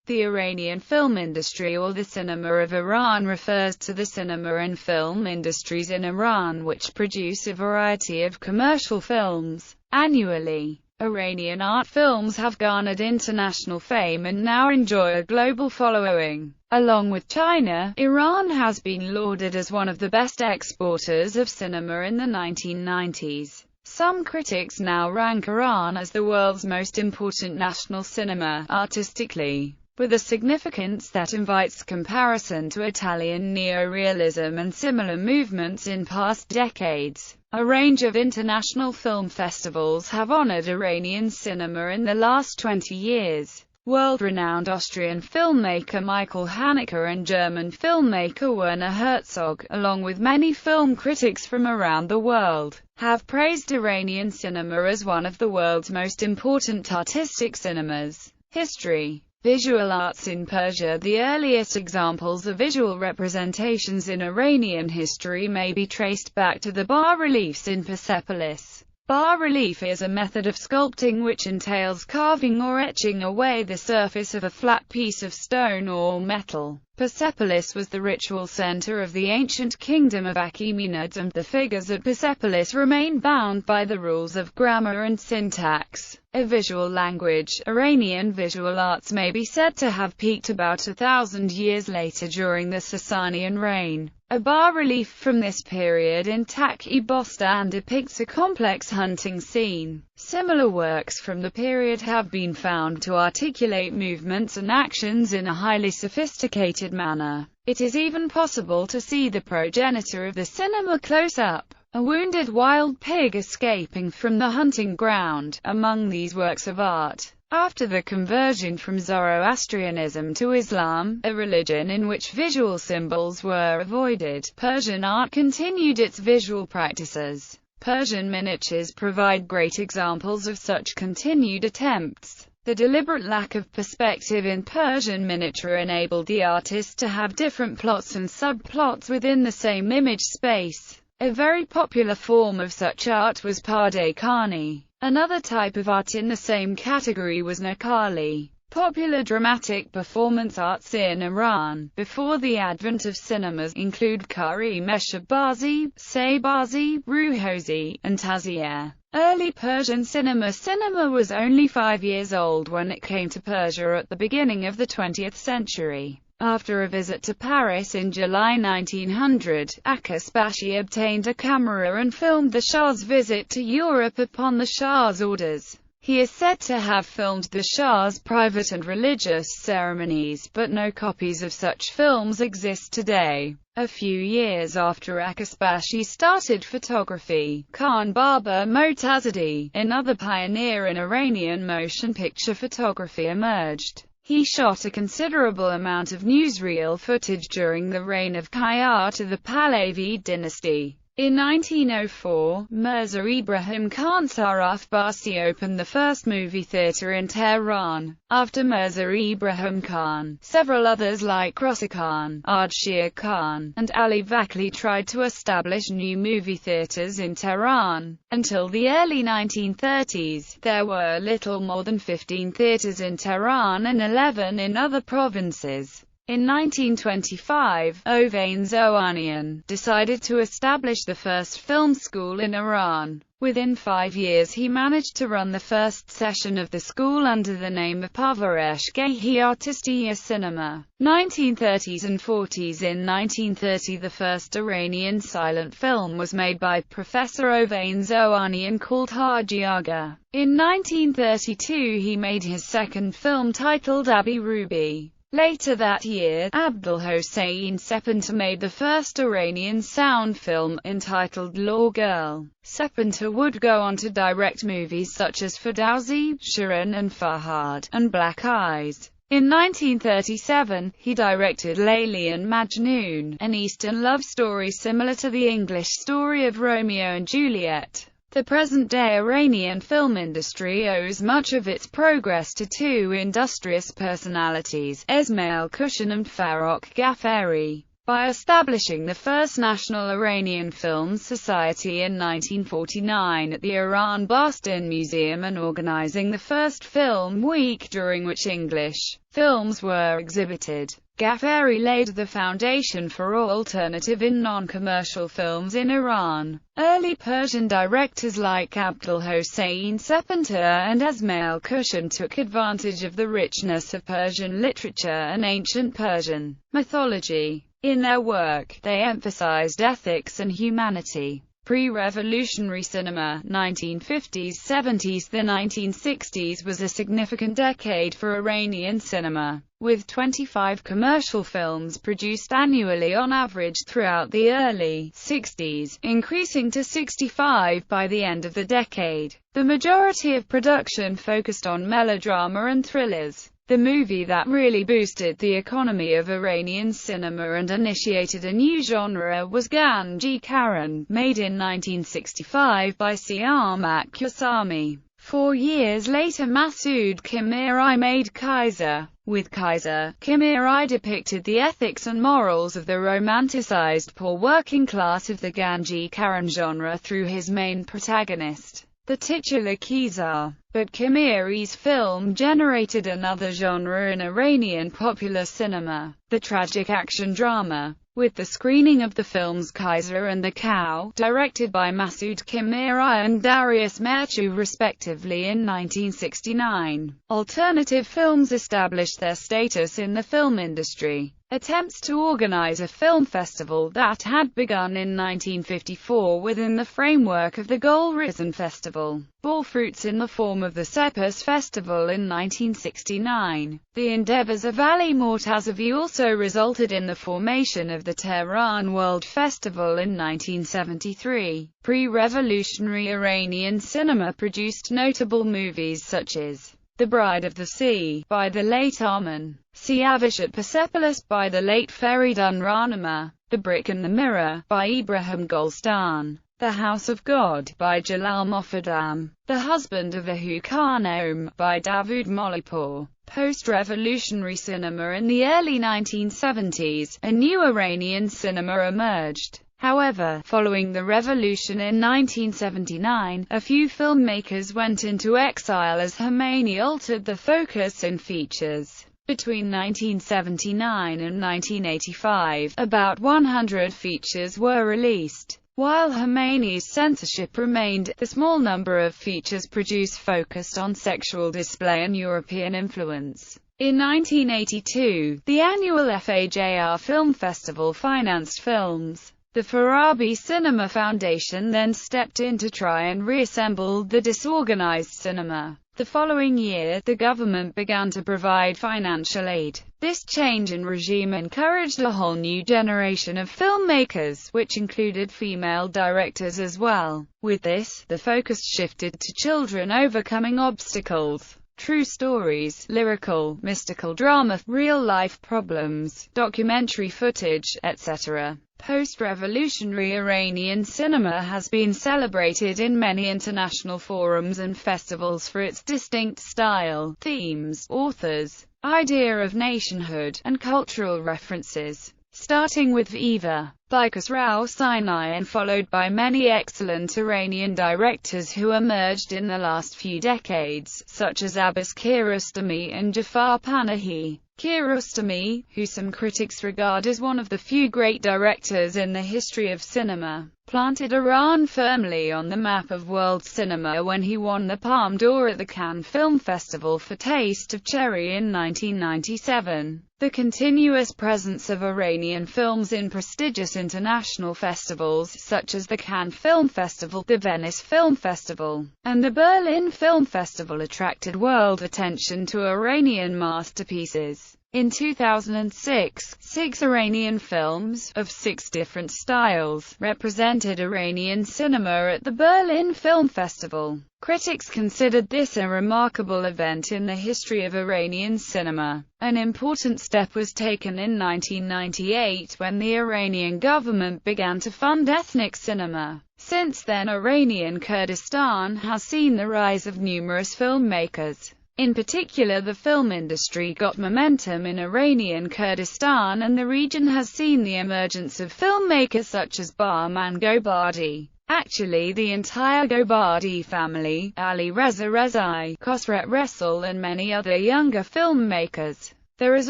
The Iranian film industry, or the cinema of Iran, refers to the cinema and film industries in Iran which produce a variety of commercial films annually. Iranian art films have garnered international fame and now enjoy a global following. Along with China, Iran has been lauded as one of the best exporters of cinema in the 1990s. Some critics now rank Iran as the world's most important national cinema, artistically, with a significance that invites comparison to Italian neorealism and similar movements in past decades. A range of international film festivals have honored Iranian cinema in the last 20 years. World-renowned Austrian filmmaker Michael Haneke and German filmmaker Werner Herzog, along with many film critics from around the world, have praised Iranian cinema as one of the world's most important artistic cinemas. History. Visual arts in Persia. The earliest examples of visual representations in Iranian history may be traced back to the bas-reliefs in Persepolis. Bas-relief is a method of sculpting which entails carving or etching away the surface of a flat piece of stone or metal. Persepolis was the ritual center of the ancient kingdom of Achaemenid, and the figures at Persepolis remain bound by the rules of grammar and syntax. A visual language. Iranian visual arts may be said to have peaked about 1,000 years later during the Sasanian reign. A bas-relief from this period in Tak-e-Bostan depicts a complex hunting scene. Similar works from the period have been found to articulate movements and actions in a highly sophisticated manner. It is even possible to see the progenitor of the cinema close up, a wounded wild pig escaping from the hunting ground. Among these works of art, after the conversion from Zoroastrianism to Islam, a religion in which visual symbols were avoided, Persian art continued its visual practices. Persian miniatures provide great examples of such continued attempts. The deliberate lack of perspective in Persian miniature enabled the artist to have different plots and subplots within the same image space. A very popular form of such art was Pardeh Khani. Another type of art in the same category was Nakali. Popular dramatic performance arts in Iran, before the advent of cinemas, include Kari Meshabazi, Saybazi, Ruhozi, and Tazieh. Early Persian cinema. Cinema was only 5 years old when it came to Persia at the beginning of the 20th century. After a visit to Paris in July 1900, Akasbashi obtained a camera and filmed the Shah's visit to Europe upon the Shah's orders. He is said to have filmed the Shah's private and religious ceremonies, but no copies of such films exist today. A few years after Akasbashi started photography, Khan Baba Motazadi, another pioneer in Iranian motion picture photography, emerged. He shot a considerable amount of newsreel footage during the reign of Kayar to the Pahlavi dynasty. In 1904, Mirza Ibrahim Khan Sarafbasi opened the first movie theater in Tehran. After Mirza Ibrahim Khan, several others like Rossi Khan, Ardshir Khan, and Ali Vakli tried to establish new movie theaters in Tehran. Until the early 1930s, there were little more than 15 theaters in Tehran and 11 in other provinces. In 1925, Ovain Zoanian decided to establish the first film school in Iran. Within 5 years he managed to run the first session of the school under the name of Pavareshgahi Artistiya Cinema. 1930s and 40s. In 1930 the first Iranian silent film was made by Professor Ovain Zoanian called Haji Aga. In 1932 he made his second film titled Abi Rubi. Later that year, Abdul Hossein Sepenter made the first Iranian sound film, entitled Law Girl. Sepenter would go on to direct movies such as Ferdowsi, Shirin and Farhad, and Black Eyes. In 1937, he directed Layli and Majnoon, an Eastern love story similar to the English story of Romeo and Juliet. The present-day Iranian film industry owes much of its progress to two industrious personalities, Esmail Kushan and Farrokh Ghaffari. by establishing the first National Iranian Film Society in 1949 at the Iran Bastin Museum and organizing the first Film Week during which English films were exhibited. Ghaffari laid the foundation for alternative and non-commercial films in Iran. Early Persian directors like Abdul Hossein Sepenter and Esmail Kushan took advantage of the richness of Persian literature and ancient Persian mythology. In their work, they emphasized ethics and humanity. Pre-revolutionary cinema, 1950s, 70s. The 1960s was a significant decade for Iranian cinema, with 25 commercial films produced annually on average throughout the early 60s, increasing to 65 by the end of the decade. The majority of production focused on melodrama and thrillers. The movie that really boosted the economy of Iranian cinema and initiated a new genre was Ganji Karan, made in 1965 by Siamak Yasami. 4 years later Masoud Qamiri made Kaiser. With Kaiser, Qamiri depicted the ethics and morals of the romanticized poor working class of the Ganji Karan genre through his main protagonist, the titular Khizar. But Qamiri's film generated another genre in Iranian popular cinema, the tragic action drama, with the screening of the films Kaiser and The Cow, directed by Masoud Qamiri and Darius Merchou respectively in 1969. Alternative films established their status in the film industry. Attempts to organize a film festival that had begun in 1954 within the framework of the Gulrizan Festival bore fruits in the form of the Sepes Festival in 1969. The endeavors of Ali Mortazavi also resulted in the formation of the Tehran World Festival in 1973. Pre-revolutionary Iranian cinema produced notable movies such as The Bride of the Sea, by the late Arman Siavash, Persepolis, by the late Feridun Rahnama, The Brick and the Mirror, by Ibrahim Golstan, The House of God, by Jalal Mofaddam, The Husband of Ahu Khanum, by Davood Molipour. Post-revolutionary cinema. In the early 1970s, a new Iranian cinema emerged. However, following the revolution in 1979, a few filmmakers went into exile as Khomeini altered the focus in features. Between 1979 and 1985, about 100 features were released. While Khomeini's censorship remained, the small number of features produced focused on sexual display and European influence. In 1982, the annual FAJR Film Festival financed films. The Farabi Cinema Foundation then stepped in to try and reassemble the disorganized cinema. The following year, the government began to provide financial aid. This change in regime encouraged a whole new generation of filmmakers, which included female directors as well. With this, the focus shifted to children overcoming obstacles. True stories, lyrical, mystical drama, real-life problems, documentary footage, etc. Post-revolutionary Iranian cinema has been celebrated in many international forums and festivals for its distinct style, themes, authors, idea of nationhood, and cultural references. Starting with Viva by Khosrow Sinai and followed by many excellent Iranian directors who emerged in the last few decades, such as Abbas Kiarostami and Jafar Panahi. Kiarostami, who some critics regard as one of the few great directors in the history of cinema, planted Iran firmly on the map of world cinema when he won the Palme d'Or at the Cannes Film Festival for Taste of Cherry in 1997. The continuous presence of Iranian films in prestigious international festivals such as the Cannes Film Festival, the Venice Film Festival, and the Berlin Film Festival attracted world attention to Iranian masterpieces. In 2006, 6 Iranian films, of 6 different styles, represented Iranian cinema at the Berlin Film Festival. Critics considered this a remarkable event in the history of Iranian cinema. An important step was taken in 1998 when the Iranian government began to fund ethnic cinema. Since then, Iranian Kurdistan has seen the rise of numerous filmmakers. In particular, the film industry got momentum in Iranian Kurdistan, and the region has seen the emergence of filmmakers such as Bahman Gobadi. Actually, the entire Gobadi family, Ali Reza Rezai, Khosret Resul, and many other younger filmmakers. There is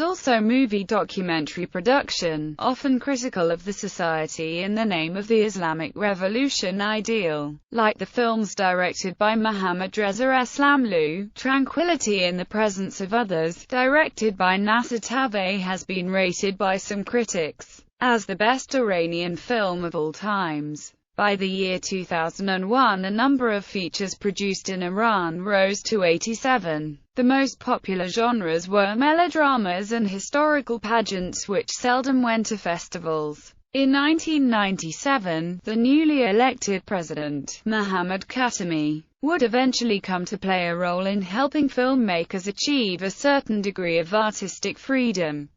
also movie documentary production, often critical of the society in the name of the Islamic Revolution ideal, like the films directed by Mohammad Reza Eslamlu. Tranquility in the Presence of Others, directed by Nasser Tabay, has been rated by some critics as the best Iranian film of all times. By the year 2001, the number of features produced in Iran rose to 87. The most popular genres were melodramas and historical pageants, which seldom went to festivals. In 1997, the newly elected president, Mohammad Khatami, would eventually come to play a role in helping filmmakers achieve a certain degree of artistic freedom.